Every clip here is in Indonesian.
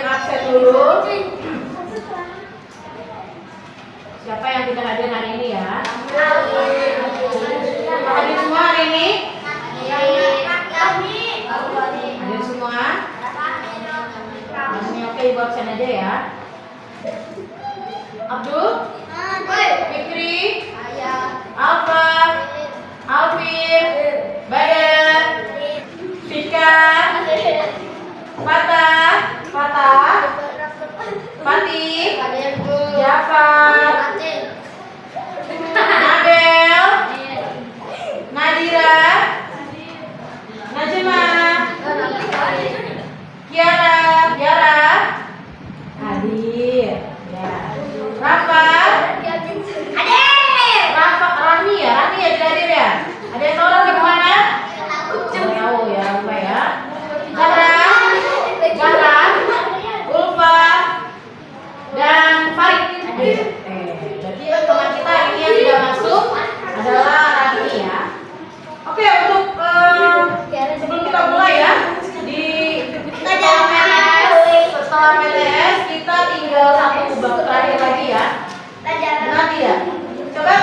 absen dulu. Siapa yang tidak hadir hari ini ya? Hadir semua hari ini? Hadir semua? Oke, ibu absen aja ya. Abdul? Fikri? Alfa? Alvin? Badar? Fika? Fatah? Fatih? Jafar? Nabel? Nadira? Najma? Kiara? Hadir. Ya. Rafa? Rani ya tidak hadir ya? Ada yang tahu lagi kemana? Tahu ya, Rafa ya. Zahra, Ulfa, dan Farid. Jadi teman kita ini yang tidak masuk adalah Rani ya. Oke, untuk sebelum kita mulai ya, setelah PTS kita tinggal satu bab terakhir lagi ya. Nanti ya. Coba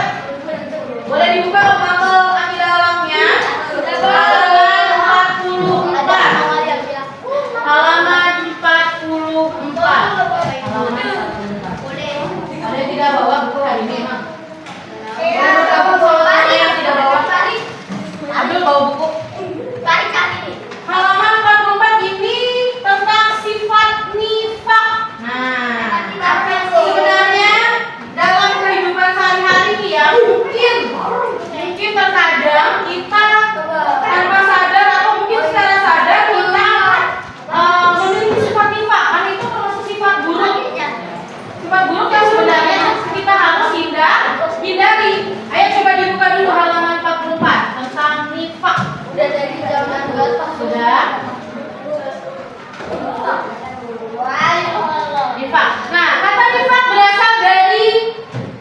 boleh dibuka mapel akidah alamnya. Halaman 44. Ada yang tidak bawa buku hari ini emang? Yang tidak bawa? Abdul bawa buku. Halaman 44 ini tentang sifat nifak. Nah, sebenarnya dalam kehidupan sehari-hari ya mungkin terkadang kita tanpa sadar atau mungkin secara sadar kita memiliki sifat nifak. Kan itu termasuk sifat buruk. Sifat buruk yang sebenarnya kita harus hindari. Ayo coba dibuka dulu halaman 44 tentang nifak. Udah dari zaman berapa? Sudah. Nifak. Nah, kata nifak berasal dari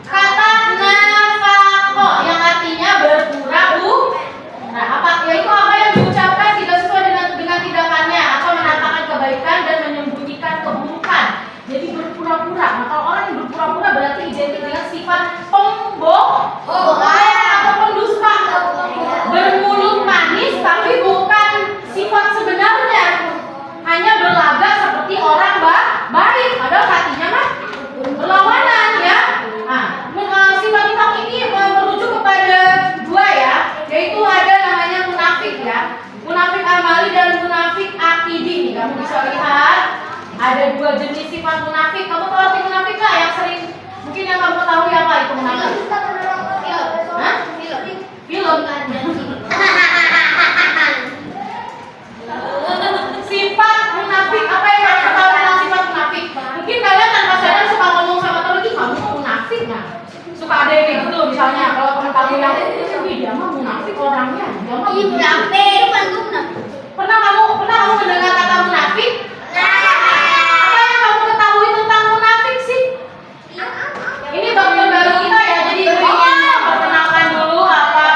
kata nafaqo yang artinya berpura-pura. Nah, yaitu apa yang diucapkan tidak sesuai dengan tindakannya atau menampakkan kebaikan dan menyembunyikan keburukan. Jadi berpura-pura. Nah, kalau orang yang berpura-pura berarti identik dengan sifat pembohong atau pendusta. Bermulut manis tapi bukan sifat sebenarnya. Hanya berlagak seperti orang baik, padahal hatinya mah berlawanan ya. Nah, sifat nifak ini merujuk kepada dua ya, yaitu ada namanya munafik ya. Munafik amali dan munafik akidi. Kamu bisa lihat ada dua jenis sifat munafik. Kamu tahu arti munafik nggak? Yang sering mungkin yang kamu tahu apa itu munafik? Hah? Film. Sifat munafik, apa yang kalian tahu tentang sifat munafik? Mungkin kalian tanpa sadar suka ngomong sama teman, kamu munafik nggak? Suka ada yang kayak gitu misalnya, kalau teman kamu yang dia mah munafik orangnya, dia mah munafik. Pernah kamu mendengar kata munafik? Apa yang kamu ketahui tentang munafik sih? Ini dokter baru kita ya, jadi ibu ingin perkenalkan dulu apa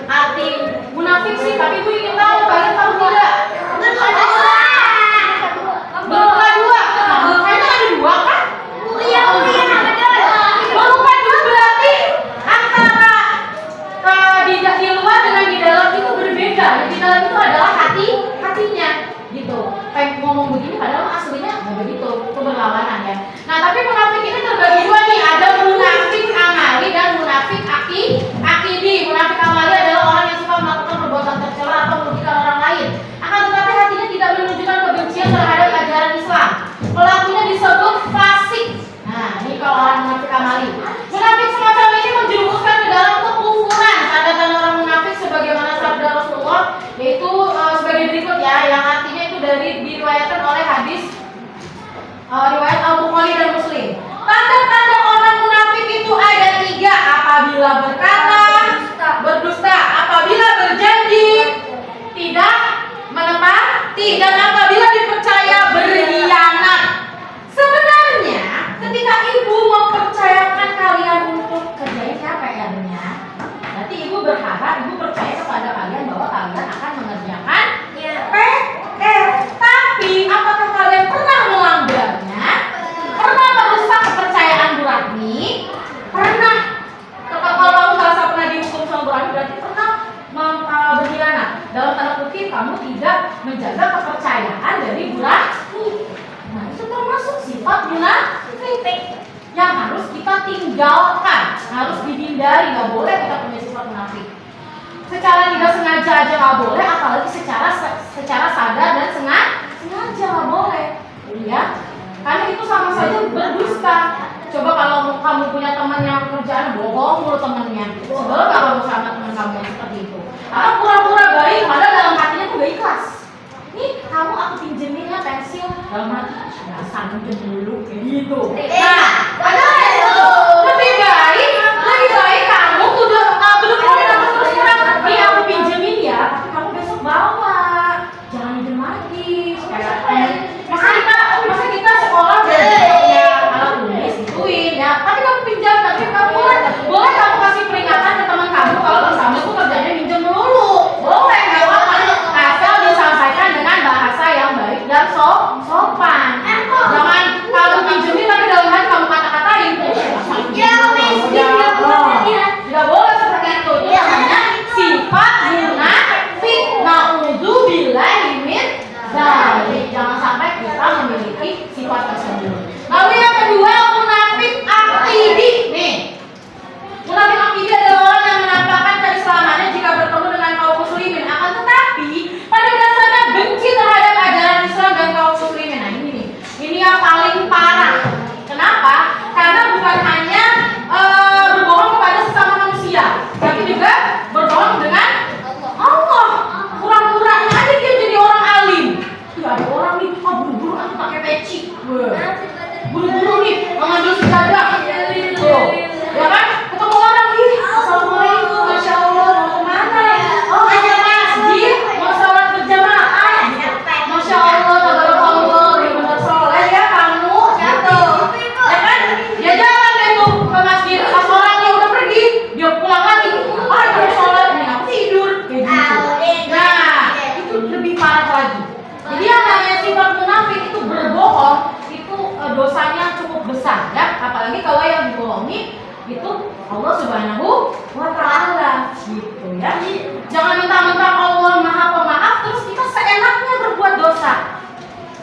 arti munafik sih. Tapi ibu ingin tahu, kalian tahu tidak? Berbuka dua. Kayaknya ada dua kan? Berbuka dua berarti antara di luar dengan di dalam itu berbeda. Di dalam itu adalah hatinya gitu. Pengen ngomong begini padahal aslinya nggak begitu, itu berlawanan ya. Nah, tapi munafik ini terbagi dua nih. Ada munafik amali dan munafik akidi. Munafik amali adalah orang yang suka melakukan perbuatan tercela atau merugikan orang lain. Akan tetapi hatinya tidak menunjukkan kebencian terhadap ajaran Islam. Pelakunya disebut fasik. Nah, ini kalau orang munafik amali. Munafik semacam ini menjerumuskan ke dalam kekufuran. Tanda-tanda orang munafik sebagaimana sabda Rasulullah, yaitu sebagai berikut ya, yang artinya itu diriwayatkan oleh hadis riwayat Al-Bukhari dan Muslim. Tanda-tanda orang munafik itu ada 3. Apabila berkata berdusta, apabila berjanji tidak menepati, dan apabila dipercaya berkhianat. Sebenarnya ketika ibu mempercayakan kalian untuk kerjain siapa ya? Berarti ibu berharap, ibu percaya kepada kalian bahwa kalian akan mengerjakan PR. Tapi apakah kalian pernah melanggar ditinggalkan, harus dihindari, nggak boleh kita punya sifat munafik. Secara tidak sengaja aja nggak boleh, apalagi secara sadar dan sengaja nggak boleh, ya. Karena itu sama saja berdusta. Coba kalau kamu punya teman yang kerjaan bohong mulu temannya, sebel nggak kamu sama teman kamu yang seperti itu? Atau pura-pura baik, padahal dalam hatinya tuh gak ikhlas. Nih kamu aku pinjemin ya pensil, dalam hati dasar pinjem dulu kayak gitu. Nah, padahal lebih baik kamu udah belum boleh dapat terus terang. Nih aku pinjemin ya, tapi kamu besok bawa, jangan pinjem lagi. Masa kita sekolah belajarnya alat tulis gituin ya, tapi kamu pinjam, tapi kamu boleh kamu kasih peringatan ke teman kamu kalau bersama tuh kerjanya minjem dulu, boleh nggak apa-apa, asal disampaikan dengan bahasa yang baik dan sopan. Jangan kamu pinjemin tapi dalam hati kamu kata-katain. Tidak boleh seperti itu. Itu namanya sifat munafik. Na'udzubillahi min dzalik. Jangan sampai kita memiliki sifat tersebut. Lalu yang kedua, munafik akidi. Nih, munafik akidi adalah orang yang menampakkan keislamannya jika bertemu dengan kaum muslimin, akan tetapi pada dasarnya benci terhadap ajaran Islam dan kaum muslimin. Nah ini nih, ini yang paling parah. Kenapa? Karena bukan hanya berbohong kepada sesama manusia, tapi juga berbohong dengan Allah. Pura-puranya aja dia jadi orang alim. Ya ada orang nih, buru-buru aku pakai peci, buru-buru nih mengambil sejadah, tuh, ya kan? Ketemu orang nih, assalamualaikum, masya Allah, mau kemana? Oh, mau ke masjid, mau sholat berjamaah, masya Allah, tabarakallah, benar soleh ya kamu, gitu, ya kan? Dia jalan deh tuh ke masjid, pas orangnya udah pergi, dia pulang lagi, dia sholat, nih aku tidur, kayak gitu. Nah, itu lebih parah lagi. Jadi yang namanya sifat munafik itu berbohong, itu dosanya cukup besar ya, apalagi kalau yang dibohongi itu Allah Subhanahu wa Ta'ala, gitu ya. Jangan mentang-mentang Allah Maha Pemaaf terus kita seenaknya berbuat dosa.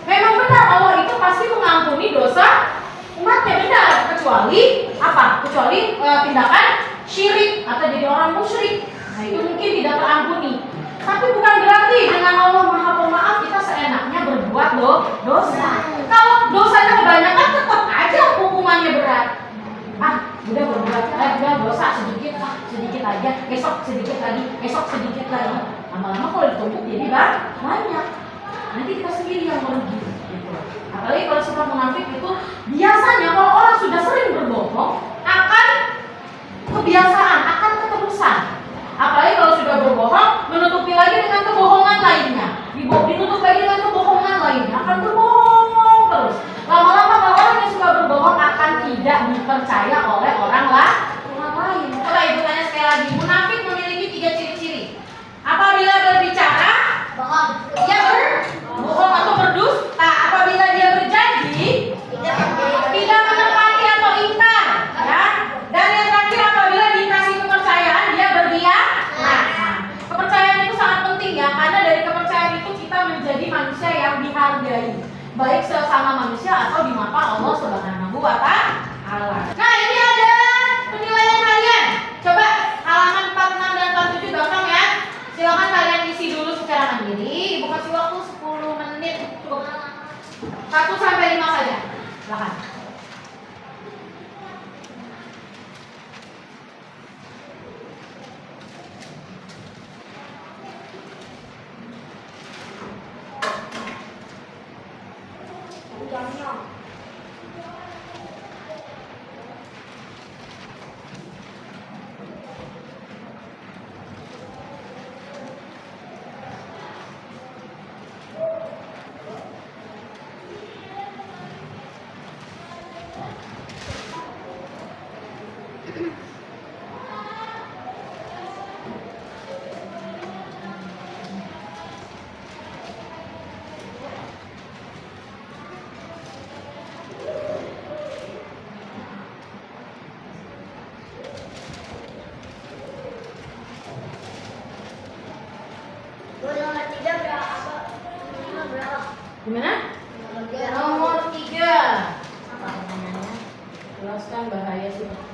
Memang benar Allah itu pasti mengampuni dosa umatnya, benar, kecuali apa? Kecuali tindakan syirik atau jadi orang musyrik. Nah itu mungkin tidak terampuni. Tapi bukan berarti dengan Allah Maha Pemaaf kita seenaknya berbuat dosa. Kalau dosanya kebanyakan tetap aja hukumannya berat. Udah berbuat, udah dosa sedikit aja, besok sedikit lagi. Lama-lama kalau ditumpuk jadi banyak. Nanti kita sendiri yang merugi. Gitu. Apalagi kalau sifat munafik itu biasanya kalau orang sudah sering berbohong akan kebiasaan, akan keterusan. Apalagi kalau sudah berbohong, menutupi lagi dengan kebohongan lainnya, ditutup lagi dengan kebohongan lainnya, akan berbohong terus. Lama-lama orang yang suka berbohong akan tidak dipercaya oleh orang lain. Coba ibu tanya sekali lagi, munafik memiliki 3 ciri-ciri. Apabila berbicara, dia berbohong atau berdusta. Apabila dia berjanji, tidak menepati atau ingkar, ya. Dan yang terakhir, apabila dikasih kepercayaan, dia berkhianat. Kepercayaan itu sangat penting ya, karena dari kepercayaan itu kita menjadi manusia yang dihargai, baik sesama manusia atau di mata Allah Subhanahu wa Ta'ala. Nah, ini ada penilaian kalian. Coba halaman 46 dan 47 gampang ya. Silakan kalian isi dulu secara mandiri. Ibu kasih waktu 10 menit cukup. 1 sampai 5 saja. Silakan.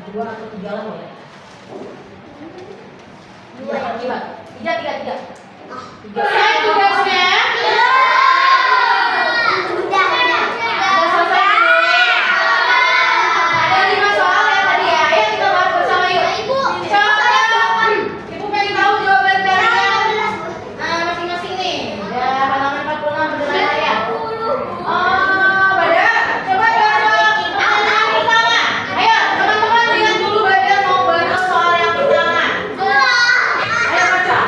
2 atau 3 lah boleh. 2 ya. 3. Ah, 3. Saya tugasnya. udah. Udah selesai. Ada 5 soal ya tadi ya. Ayo kita bahas bersama yuk. Ibu, Coba. Ibu pengen tahu jawaban kalian. Masing-masing nih. Ya, halaman 46 beneran ya. Oh, Badar. Coba jawab pertanyaan pertama. Ayo, teman-teman lihat dulu Badar mau bahas soal yang pertama. Ayo baca.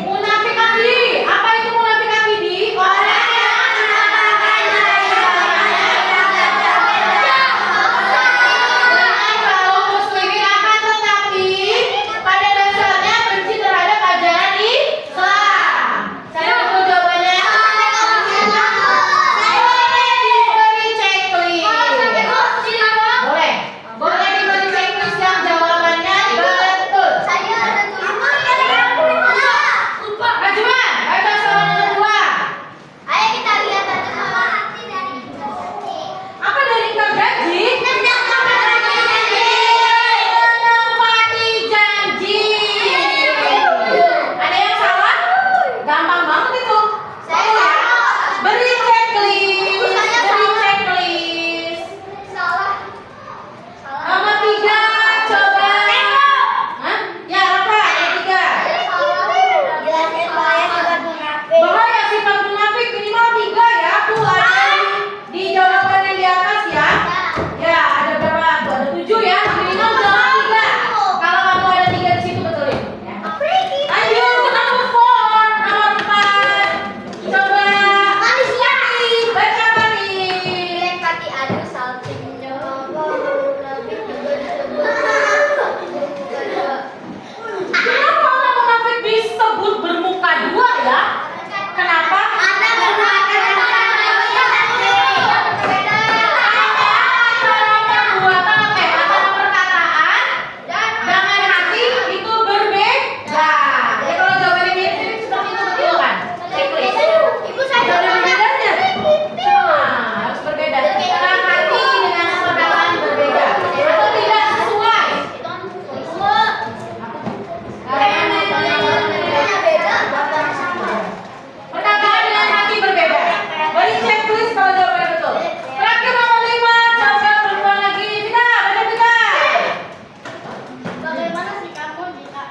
Munafik akidi. Apa itu munafik akidi? Orang yang mengatakan kalau muslimin akan tetapi pada dasarnya benci terhadap ajaran Islam. Saya betul jawabannya. Boleh diberi checklist. Boleh diberi checklist yang jawabannya betul. Rajuman, baca soal nomor 2. Ayo kita lihat Apa dari ingkar janji? Menepati janji. Ada yang salah? Gampang banget itu. Saya Mau ya? salah. Beri checklist. Saya Beri salah. checklist. Salah. Nomor 3, coba. Hah? Ya, Rafa, yang 3. Bahaya sifat munafik minimal 3 ya. Tuh ada di jawaban yang di atas ya. Ya, ada berapa? Tuh ada 7 ya. Minimal jangan 3. Kalau kamu ada 3 di situ betulin ya. Lanjut, nomor 4, nomor 4. Coba. Baca Panis. Kenapa orang munafik disebut bermuka 2 ya? Kenapa? Antara perkataan dengan hati itu berbeda. Ya kalau jawabannya mirip seperti itu betul kan? Checklist. Ada bedanya? Harus berbeda. Antara hati dengan perkataan berbeda. Atau tidak sesuai. Perkataan dengan hati berbeda. Beri checklist kalau jawabannya betul. Terakhir nomor 5, coba perempuan lagi. Vita, baca Vita. Bagaimana sikapmu jika